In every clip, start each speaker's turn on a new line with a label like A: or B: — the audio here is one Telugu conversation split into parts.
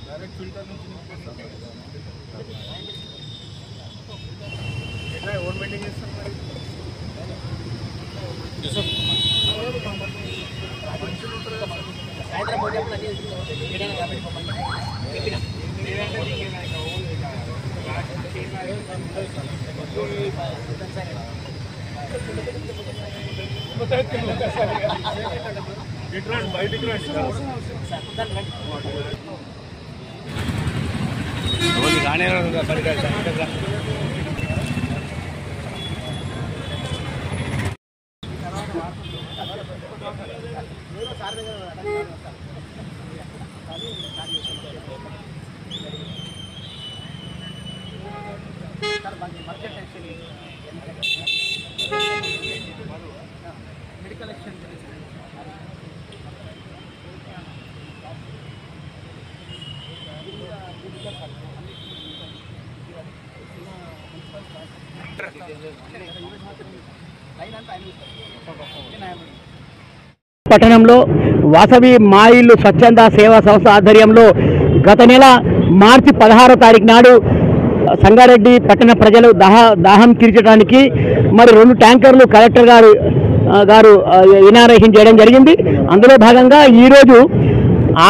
A: डायरेक्ट फिल्टर ओन मेंटेन गाने
B: పట్టణంలో వాసవి మాయిలు స్వచ్ఛంద సేవా సంస్థ ఆధ్వర్యంలో గత నెల మార్చి 16వ తారీఖు నాడు సంగారెడ్డి పట్టణ ప్రజలు దాహం తీర్చడానికి మరి 2 ట్యాంకర్లు కలెక్టర్ గారు ఇనాగ్రేషన్ చేయడం జరిగింది. అందులో భాగంగా ఈరోజు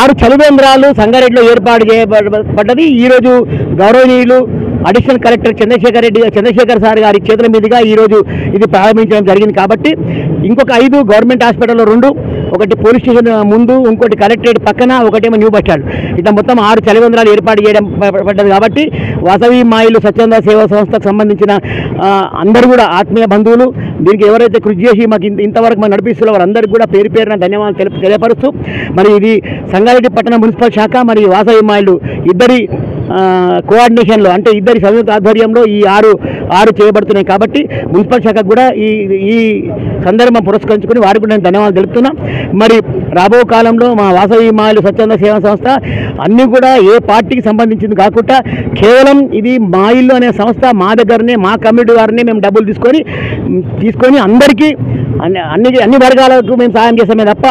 B: 6 చలివేంద్రాలు సంగారెడ్డిలో ఏర్పాటు చేయబడ్డది. ఈరోజు గౌరవనీయులు అడిషనల్ కలెక్టర్ చంద్రశేఖర్ సార్ గారి చేతుల మీదుగా ఈరోజు ఇది ప్రారంభించడం జరిగింది. కాబట్టి ఇంకొక 5 గవర్నమెంట్ హాస్పిటల్లో 2, ఒకటి పోలీస్ స్టేషన్ ముందు, ఇంకోటి కలెక్టరేట్ పక్కన, ఒకటేమో న్యూ బస్ స్టాండ్, ఇట్లా మొత్తం 6 చలివేంద్రాలు ఏర్పాటు చేయడం పడ్డది. కాబట్టి వాసవి మాయిలు స్వచ్ఛంద సేవా సంస్థకు సంబంధించిన అందరూ కూడా ఆత్మీయ బంధువులు, దీనికి ఎవరైతే కృషి చేసి మాకు ఇంతవరకు మనం నడిపిస్తున్న వారందరికీ కూడా పేరు పేరున ధన్యవాదాలు తెలియపరుస్తూ, మరి ఇది సంగారెడ్డి పట్టణ మున్సిపల్ శాఖ మరియు వాసవి మాయిలు ఇద్దరి కోఆర్డినేషన్లో, అంటే ఇద్దరి సంయుక్త ఆధ్వర్యంలో ఈ 6 చేయబడుతున్నాయి. కాబట్టి మున్సిపల్ శాఖకు కూడా ఈ సందర్భం పురస్కరించుకుని వారికి కూడా నేను ధన్యవాదాలు తెలుపుతున్నా. మరి రాబో కాలంలో మా వాసవి మాయిలు స్వచ్ఛంద సేవా సంస్థ అన్నీ కూడా ఏ పార్టీకి సంబంధించింది కాకుండా కేవలం ఇది మాయిలు అనే సంస్థ మా దగ్గరనే, మా కమ్యూనిటీ వారినే మేము డబ్బులు తీసుకొని అందరికీ అన్ని వర్గాలకు మేము సహాయం చేస్తామే తప్ప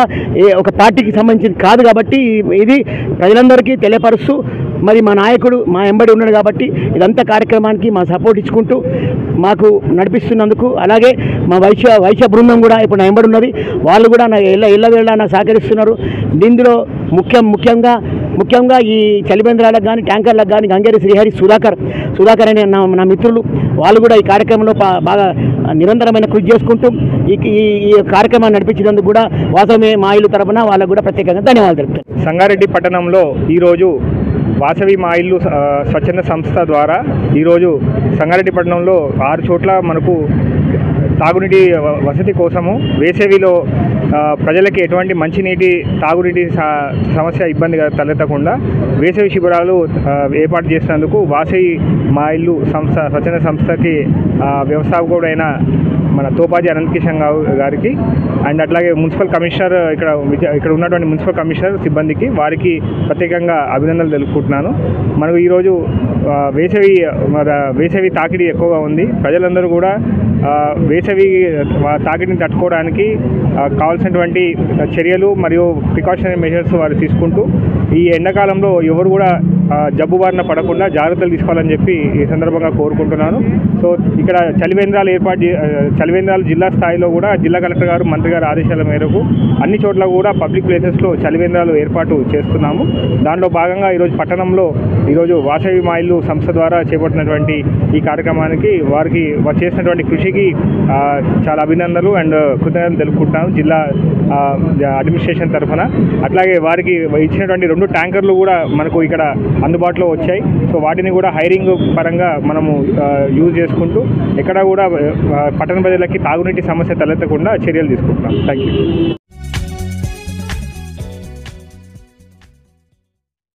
B: ఒక పార్టీకి సంబంధించింది కాదు. కాబట్టి ఇది ప్రజలందరికీ తెలియపరుస్తూ, మరి మా నాయకుడు మా ఎంబడి ఉన్నాడు కాబట్టి ఇదంతా కార్యక్రమానికి మా సపోర్ట్ ఇచ్చుకుంటూ మాకు నడిపిస్తున్నందుకు, అలాగే మా వైశ్య బృందం కూడా ఇప్పుడు నా ఎంబడి ఉన్నది, వాళ్ళు కూడా నా ఎల్లవేళ నాకు సహకరిస్తున్నారు. దీనిలో ముఖ్యంగా ఈ చలివేంద్రాలకు కానీ ట్యాంకర్లకు కానీ గంగేరి శ్రీహరి సుధాకర్ అనే నా మిత్రులు, వాళ్ళు కూడా ఈ కార్యక్రమంలో బాగా నిరంతరమైన కృషి చేసుకుంటూ ఈ కార్యక్రమాన్ని నడిపించినందుకు కూడా వాసవి మాయిలు తరపున వాళ్ళకు కూడా ప్రత్యేకంగా ధన్యవాదాలు తెలుపుతారు.
C: సంగారెడ్డి పట్టణంలో ఈరోజు వాసవి మాయిలు స్వచ్ఛంద సంస్థ ద్వారా ఈరోజు సంగారెడ్డి పట్టణంలో 6 చోట్ల మనకు తాగునీటి వసతి కోసము వేసవిలో ప్రజలకి ఎటువంటి మంచినీటి తాగునీటి సమస్య ఇబ్బంది తలెత్తకుండా వేసవి శిబిరాలు ఏర్పాటు చేసినందుకు వాసవి మాయిలు సంస్థ స్వచ్ఛంద సంస్థకి వ్యవస్థాపకుడైన మన తోపాజీ అనంతకిషన్ గారికి అండ్ అట్లాగే మున్సిపల్ కమిషనర్ ఇక్కడ ఉన్నటువంటి మున్సిపల్ కమిషనర్ సిబ్బందికి వారికి ప్రత్యేకంగా అభినందనలు తెలుపుకుంటున్నాను. మనకు ఈరోజు వేసవి తాకిడి ఎక్కువగా ఉంది. ప్రజలందరూ కూడా వేసవి తాకిడిని తట్టుకోవడానికి కావాల్సినటువంటి చర్యలు మరియు ప్రికాషనరీ మెజర్స్ వారు తీసుకుంటూ ఈ ఎండాకాలంలో ఎవరు కూడా జబ్బు బారిన పడకుండా జాగ్రత్తలు తీసుకోవాలని చెప్పి ఈ సందర్భంగా కోరుకుంటున్నాను. సో ఇక్కడ చలివేంద్రాలు జిల్లా స్థాయిలో కూడా జిల్లా కలెక్టర్ గారు మంత్రి గారి ఆదేశాల మేరకు అన్ని చోట్ల కూడా పబ్లిక్ ప్లేసెస్లో చలివేంద్రాలు ఏర్పాటు చేస్తున్నాము. దాంట్లో భాగంగా ఈరోజు ఈరోజు వాసవి మా ఇల్లు సంస్థ ద్వారా చేపట్టినటువంటి ఈ కార్యక్రమానికి వారికి చేసినటువంటి కృషికి చాలా అభినందనలు అండ్ కృతజ్ఞతలు తెలుపుకుంటున్నాను జిల్లా అడ్మినిస్ట్రేషన్ తరఫున. అట్లాగే వారికి ఇచ్చినటువంటి 2 ట్యాంకర్లు కూడా మనకు ఇక్కడ అందుబాటులో వచ్చాయి. సో వాటిని కూడా హైరింగ్ పరంగా మనము యూజ్ చేసుకుంటూ ఎక్కడ కూడా పట్టణ ప్రజలకి తాగునీటి సమస్య తలెత్తకుండా చర్యలు తీసుకుంటున్నాం. Thank you.